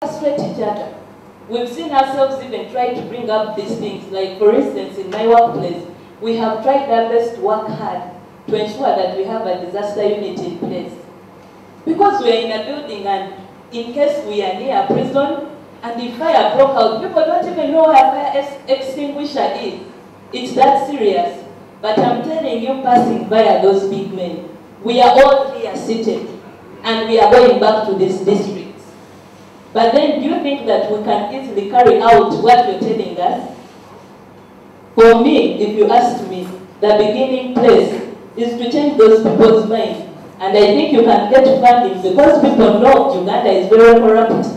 frustrate each other. We've seen ourselves even try to bring up these things. Like, for instance, in my workplace, we have tried our best to work hard to ensure that we have a disaster unit in place. Because we are in a building and in case we are near a prison and the fire broke out, people don't even know where a fire extinguisher is. It's that serious. But I'm telling you, passing via those big men, we are all here seated and we are going back to these districts. But then do you think that we can easily carry out what you're telling us? For me, if you ask me, the beginning place is to change those people's minds. And I think you can get funding because people know Uganda is very corrupt.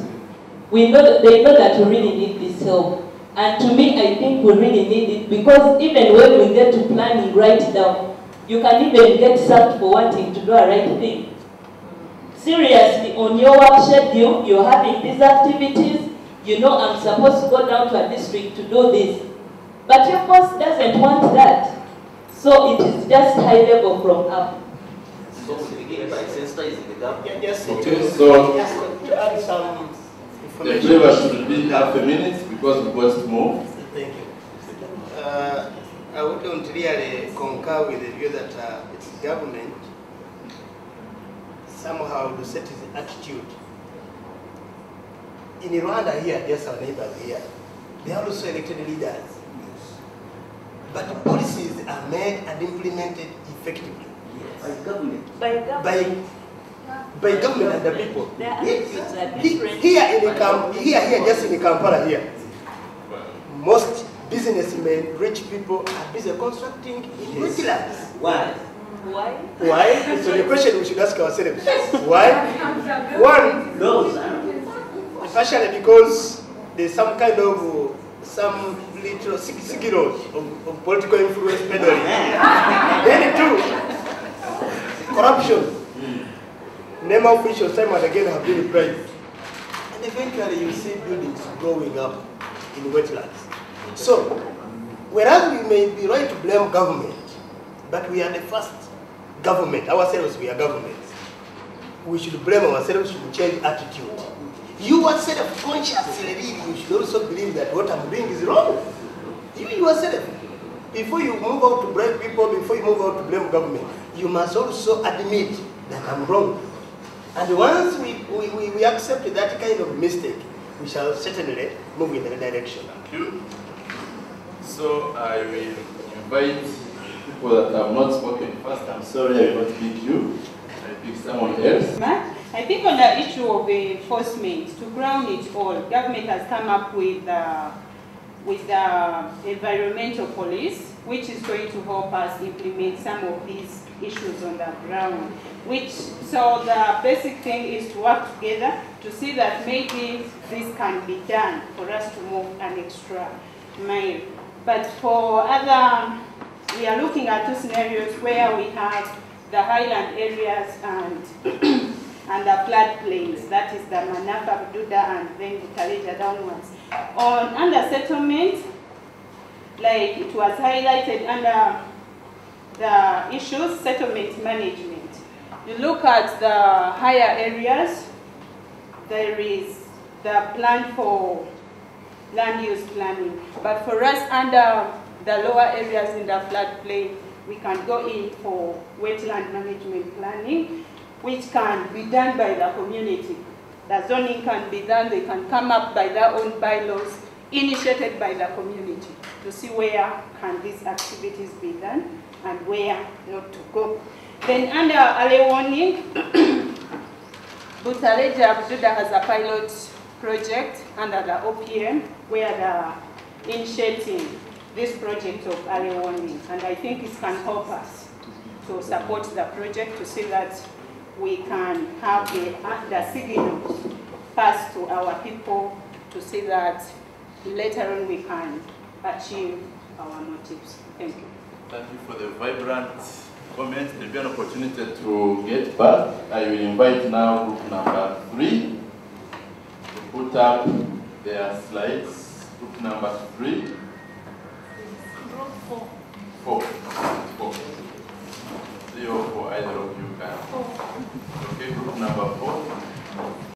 They know that we really need this help. And to me, I think we really need it because even when we get to planning right down, you can even get sacked for wanting to do a right thing. Seriously, on your work schedule, you're having these activities, you know I'm supposed to go down to a district to do this. But your boss doesn't want that. So it is just high level from up. So we begin by sensitizing the government. Yes, okay, so to add some the information. flavor should be half a minute because we've got to move. Thank you. I wouldn't really concur with the view that it's government somehow to set its attitude. In Rwanda here, there's our neighbors here. They are also elected leaders. But the policies are made and implemented effectively. By government. By government. By government and the people. Their attitudes are different. Here, just in Kampala here, most businessmen, rich people are busy constructing in wetlands. Why? Why? Why? So the question we should ask ourselves, why? One, No, partially because there's some kind of, some little signals of political influence peddling. Then two, corruption. Name officials time and again have been replaced. And eventually you see buildings growing up in wetlands. So, whereas we may be right to blame government, but we are the first government, ourselves we are government. We should blame ourselves, should change attitude. You yourself consciously you should also believe that what I'm doing is wrong. You yourself, before you move out to blame people, before you move out to blame government, you must also admit that I'm wrong. And once we accept that kind of mistake, we shall certainly move in that direction. Thank you. So I will invite people that have not spoken first. I'm sorry I will not pick you. I pick someone else. I think on the issue of enforcement, to ground it all, government has come up with the environmental police, which is going to help us implement some of these issues on the ground. So the basic thing is to work together to see that maybe this can be done for us to move an extra mile. But for other, we are looking at two scenarios where we have the highland areas and and the floodplains, that is the Manafa, Bududa, and then the Kaleja downwards. Under settlement, like it was highlighted under the issues, settlement management. You look at the higher areas, there is the plan for land use planning. But for us under the lower areas in the floodplain, we can go in for wetland management planning, which can be done by the community. The zoning can be done, they can come up by their own bylaws, initiated by the community, to see where can these activities be done and where not to go. Then under early warning, Butaleja Bududa has a pilot project under the OPM where they're initiating this project of early warning. And I think it can help us to support the project to see that we can have the signals passed to our people to see that later on we can achieve our motives. Thank you. Thank you for the vibrant comments. There will be an opportunity to get back. I will invite now group number 3 to put up their slides. Group number 3. Group 4. 4. 4. 3 or 4, either of you can. 4. Okay, group number 4.